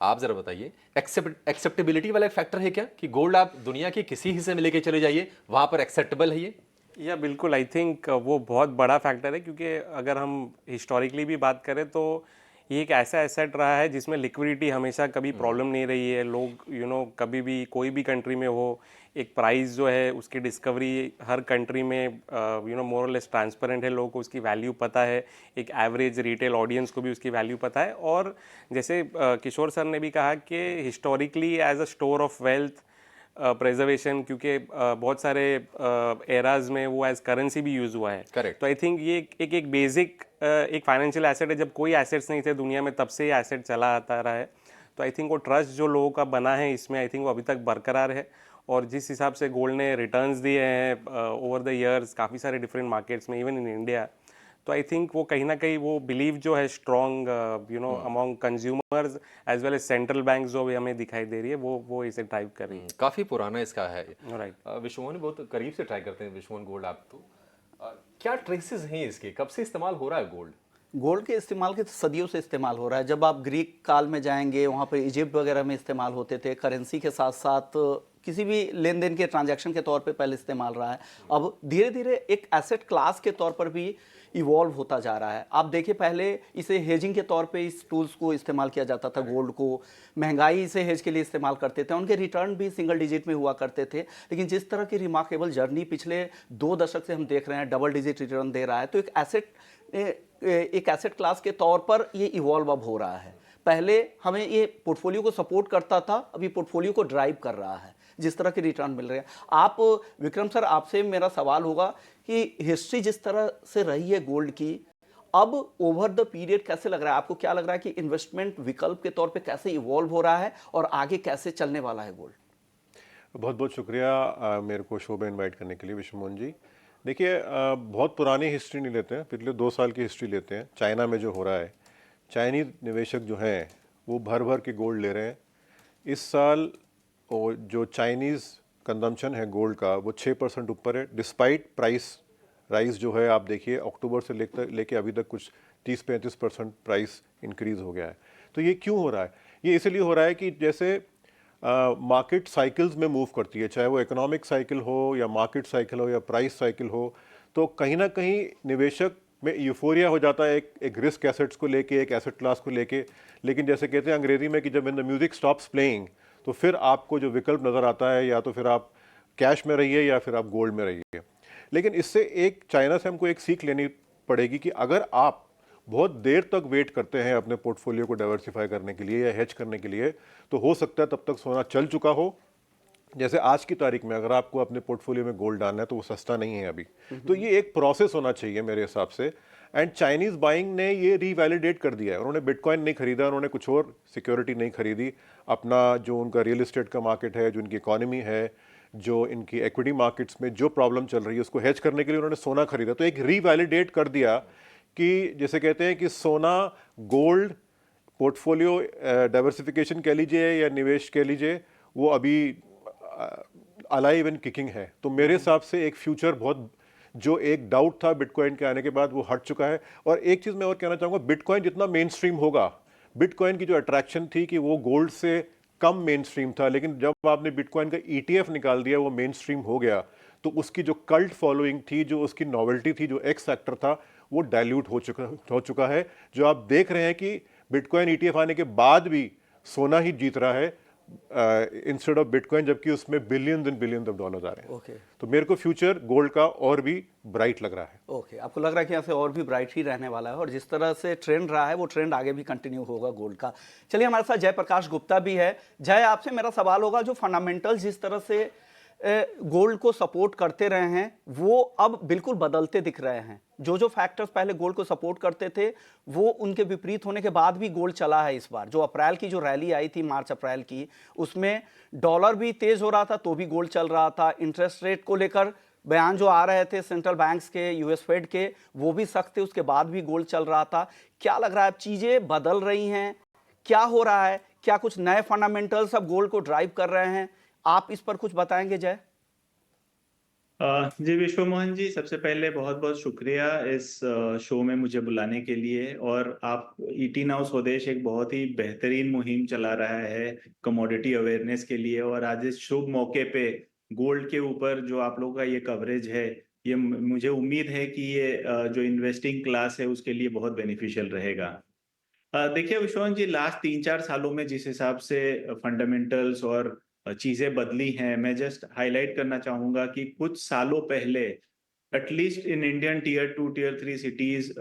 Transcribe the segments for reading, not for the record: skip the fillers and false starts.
आप जरा बताइए, एक्सेप्टेबिलिटी वाला एक फैक्टर है क्या कि गोल्ड आप दुनिया के किसी हिस्से में लेके चले जाइए वहां पर एक्सेप्टेबल है ये? या बिल्कुल, आई थिंक वो बहुत बड़ा फैक्टर है, क्योंकि अगर हम हिस्टोरिकली भी बात करें तो ये एक ऐसा एसेट रहा है जिसमें लिक्विडिटी हमेशा कभी प्रॉब्लम नहीं रही है। लोग कभी भी कोई भी कंट्री में हो, एक प्राइस जो है उसकी डिस्कवरी हर कंट्री में मोर और लेस ट्रांसपेरेंट है, लोगों को उसकी वैल्यू पता है, एक एवरेज रिटेल ऑडियंस को भी उसकी वैल्यू पता है। और जैसे किशोर सर ने भी कहा कि historically as a store of wealth preservation, क्योंकि बहुत सारे एराज में वो एज करेंसी भी यूज़ हुआ है। करेक्ट। तो आई थिंक ये एक बेसिक एक फाइनेंशियल एसेट है। जब कोई एसेट्स नहीं थे दुनिया में, तब से ये एसेट चला आता रहा है। तो आई थिंक वो ट्रस्ट जो लोगों का बना है इसमें, आई थिंक वो अभी तक बरकरार है। और जिस हिसाब से गोल्ड ने रिटर्न्स दिए हैं ओवर द ईयर्स काफ़ी सारे डिफरेंट मार्केट्स में, इवन इन इंडिया, तो आई थिंक वो कहीं ना कहीं वो बिलीव जो है strong among consumers as well as central bank जो भी हमें दिखाई दे रही है, वो इसे ड्राइव कर रही है। काफी पुराना इसका है। राइट। विश्वमोहन बहुत करीब से ट्राई करते हैं, विश्वमोहन गोल्ड आप तो क्या ट्रेसेस हैं इसके, कब से इस्तेमाल हो रहा है गोल्ड? गोल्ड के इस्तेमाल के तो सदियों से इस्तेमाल हो रहा है। जब आप ग्रीक काल में जाएंगे, वहाँ पर इजिप्ट वगैरह में इस्तेमाल होते थे, करेंसी के साथ साथ किसी भी लेन देन के ट्रांजैक्शन के तौर पे पहले इस्तेमाल रहा है। अब धीरे धीरे एक एसेट क्लास के तौर पर भी इवॉल्व होता जा रहा है। आप देखिए, पहले इसे हेजिंग के तौर पे इस टूल्स को इस्तेमाल किया जाता था। गोल्ड को महंगाई से हेज के लिए इस्तेमाल करते थे, उनके रिटर्न भी सिंगल डिजिट में हुआ करते थे। लेकिन जिस तरह की रिमार्केबल जर्नी पिछले 2 दशक से हम देख रहे हैं, डबल डिजिट रिटर्न दे रहा है, तो एक एसेट क्लास के तौर पर ये इवॉल्व अब हो रहा है। पहले हमें ये पोर्टफोलियो को सपोर्ट करता था, अभी पोर्टफोलियो को ड्राइव कर रहा है जिस तरह के रिटर्न मिल रहे हैं। आप विक्रम सर, आपसे मेरा सवाल होगा कि हिस्ट्री जिस तरह से रही है गोल्ड की, अब ओवर द पीरियड कैसे लग रहा है आपको? क्या लग रहा है कि इन्वेस्टमेंट विकल्प के तौर पे कैसे इवॉल्व हो रहा है और आगे कैसे चलने वाला है गोल्ड? बहुत बहुत शुक्रिया मेरे को शो में इन्वाइट करने के लिए विश्वमोहन जी। देखिए, बहुत पुरानी हिस्ट्री नहीं लेते हैं, पिछले 2 साल की हिस्ट्री लेते हैं। चाइना में जो हो रहा है, चाइनीज निवेशक जो हैं वो भर भर के गोल्ड ले रहे हैं। इस साल जो चाइनीज़ कंजम्पशन है गोल्ड का वो 6% ऊपर है, डिस्पाइट प्राइस राइज जो है। आप देखिए अक्टूबर से लेके अभी तक कुछ 30-35% प्राइस इंक्रीज़ हो गया है। तो ये क्यों हो रहा है? ये इसलिए हो रहा है कि जैसे मार्केट साइकिल्स में मूव करती है, चाहे वो इकोनॉमिक साइकिल हो या मार्केट साइकिल हो या प्राइस साइकिल हो, तो कहीं ना कहीं निवेशक में यूफोरिया हो जाता है एक रिस्क एसेट्स को लेके, एक एसेट क्लास को लेके। लेकिन जैसे कहते हैं अंग्रेजी में कि जब in the music stops playing, तो फिर आपको जो विकल्प नज़र आता है, या तो फिर आप कैश में रहिए या फिर आप गोल्ड में रहिए। लेकिन इससे एक चाइना से हमको एक सीख लेनी पड़ेगी कि अगर आप बहुत देर तक वेट करते हैं अपने पोर्टफोलियो को डाइवर्सिफाई करने के लिए या हेज करने के लिए, तो हो सकता है तब तक सोना चल चुका हो। जैसे आज की तारीख में अगर आपको अपने पोर्टफोलियो में गोल्ड डालना है तो वो सस्ता नहीं है अभी। तो ये एक प्रोसेस होना चाहिए मेरे हिसाब से। एंड चाइनीज बाइंग ने ये रीवैलिडेट कर दिया है। उन्होंने बिटकॉइन नहीं खरीदा, उन्होंने कुछ और सिक्योरिटी नहीं खरीदी। अपना जो उनका रियल एस्टेट का मार्केट है, जो उनकी इकोनॉमी है, जो इनकी इक्विटी मार्केट्स में जो प्रॉब्लम चल रही है, उसको हेज करने के लिए उन्होंने सोना खरीदा। तो एक रीवैलिडेट कर दिया कि जैसे कहते हैं कि सोना गोल्ड पोर्टफोलियो डाइवर्सिफिकेशन कह लीजिए या निवेश कह लीजिए, वो अभी अलाइव एंड किकिंग है। तो मेरे हिसाब से एक फ्यूचर बहुत, जो एक डाउट था बिटकॉइन के आने के बाद, वो हट चुका है। और एक चीज़ मैं और कहना चाहूँगा, बिटकॉइन जितना मेन स्ट्रीम होगा, बिटकॉइन की जो अट्रैक्शन थी कि वो गोल्ड से कम मेन स्ट्रीम था, लेकिन जब आपने बिटकॉइन का ETF निकाल दिया, वो मेन स्ट्रीम हो गया, तो उसकी जो कल्ट फॉलोइंग थी, जो उसकी नॉवेल्टी थी, जो एक्स फैक्टर था, वो डाइल्यूट हो चुका है। जो आप देख रहे हैं कि बिटकॉइन ETF आने के बाद भी सोना ही जीत रहा है इंस्टेड ऑफ बिटकॉइन, जबकि उसमें billions and billions of dollars आ रहे हैं। ओके। तो मेरे को फ्यूचर गोल्ड का और भी ब्राइट लग रहा है। ओके, आपको लग रहा है कि यहाँ से और भी ब्राइट ही रहने वाला है, और जिस तरह से ट्रेंड रहा है वो ट्रेंड आगे भी कंटिन्यू होगा गोल्ड का। चलिए, हमारे साथ जयप्रकाश गुप्ता भी है। जय, आपसे मेरा सवाल होगा, जो फंडामेंटल्स जिस तरह से गोल्ड को सपोर्ट करते रहे हैं वो अब बिल्कुल बदलते दिख रहे हैं। जो जो फैक्टर्स पहले गोल्ड को सपोर्ट करते थे वो उनके विपरीत होने के बाद भी गोल्ड चला है। इस बार जो अप्रैल की जो रैली आई थी, मार्च अप्रैल की, उसमें डॉलर भी तेज हो रहा था तो भी गोल्ड चल रहा था। इंटरेस्ट रेट को लेकर बयान जो आ रहे थे सेंट्रल बैंक्स के, यूएस फेड के, वो भी सख्त थे, उसके बाद भी गोल्ड चल रहा था। क्या लग रहा है, अब चीजें बदल रही हैं? क्या हो रहा है? क्या कुछ नए फंडामेंटल्स अब गोल्ड को ड्राइव कर रहे हैं? आप इस पर कुछ बताएंगे जय? जी विश्वमोहन जी, सबसे पहले बहुत बहुत शुक्रिया इस शो में मुझे बुलाने के लिए। और आप ईटी नाउ स्वदेश एक बहुत ही बेहतरीन मुहिम चला रहा है कमोडिटी अवेयरनेस के लिए, और आज इस शुभ मौके पे गोल्ड के ऊपर जो आप लोगों का ये कवरेज है, ये मुझे उम्मीद है कि ये जो इन्वेस्टिंग क्लास है उसके लिए बहुत बेनिफिशियल रहेगा। देखिए विश्वनाथ जी, लास्ट 3-4 सालों में जिस हिसाब से फंडामेंटल्स और चीजें बदली हैं, मैं जस्ट हाईलाइट करना चाहूंगा कि कुछ सालों पहले at least in Indian tier 2 tier 3 cities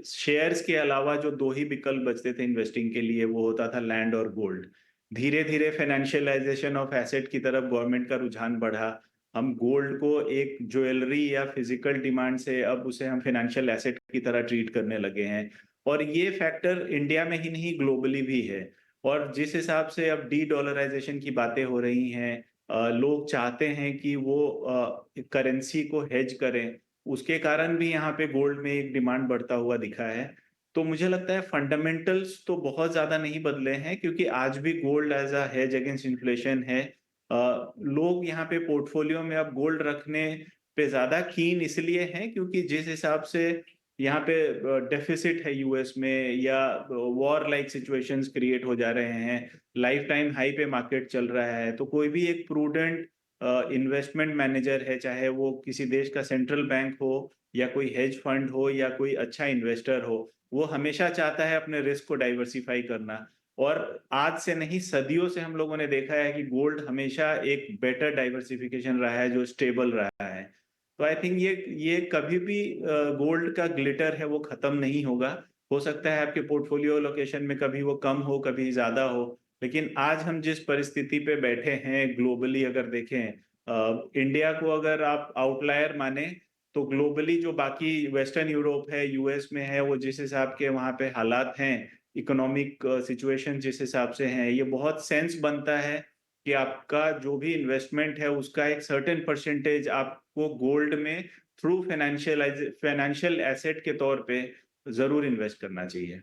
shares के अलावा जो दो ही विकल्प बचते थे इन्वेस्टिंग के लिए, वो होता था लैंड और गोल्ड। धीरे धीरे फाइनेंशियलाइजेशन ऑफ एसेट की तरफ गवर्नमेंट का रुझान बढ़ा। हम गोल्ड को एक ज्वेलरी या फिजिकल डिमांड से अब उसे हम फाइनेंशियल एसेट की तरह ट्रीट करने लगे हैं। और ये फैक्टर इंडिया में ही नहीं ग्लोबली भी है। और जिस हिसाब से अब डी डॉलराइजेशन की बातें हो रही हैं, लोग चाहते हैं कि वो करेंसी को हेज करें, उसके कारण भी यहाँ पे गोल्ड में एक डिमांड बढ़ता हुआ दिखा है। तो मुझे लगता है फंडामेंटल्स तो बहुत ज्यादा नहीं बदले हैं, क्योंकि आज भी gold as a hedge against inflation है। लोग यहाँ पे पोर्टफोलियो में अब गोल्ड रखने पे ज्यादा कीन इसलिए हैं क्योंकि जिस हिसाब से यहाँ पे डेफिसिट है यूएस में, या वॉर लाइक सिचुएशंस क्रिएट हो जा रहे हैं, लाइफ टाइम हाई पे मार्केट चल रहा है, तो कोई भी एक प्रूडेंट इन्वेस्टमेंट मैनेजर है, चाहे वो किसी देश का सेंट्रल बैंक हो या कोई हेज फंड हो या कोई अच्छा इन्वेस्टर हो, वो हमेशा चाहता है अपने रिस्क को डाइवर्सिफाई करना। और आज से नहीं, सदियों से हम लोगों ने देखा है कि गोल्ड हमेशा एक बेटर डाइवर्सिफिकेशन रहा है, जो स्टेबल रहा है। तो आई थिंक ये कभी भी गोल्ड का ग्लिटर है वो खत्म नहीं होगा। हो सकता है आपके पोर्टफोलियो लोकेशन में कभी वो कम हो, कभी ज्यादा हो, लेकिन आज हम जिस परिस्थिति पे बैठे हैं ग्लोबली, अगर देखें इंडिया को अगर आप आउटलायर माने, तो ग्लोबली जो बाकी वेस्टर्न यूरोप है, यूएस में है, वो जिस हिसाब के वहाँ पे हालात हैं, इकोनॉमिक सिचुएशन जिस हिसाब से हैं, ये बहुत सेंस बनता है कि आपका जो भी इन्वेस्टमेंट है उसका एक सर्टेन परसेंटेज आपको गोल्ड में थ्रू फाइनेंशियल एसेट के तौर पे जरूर इन्वेस्ट करना चाहिए।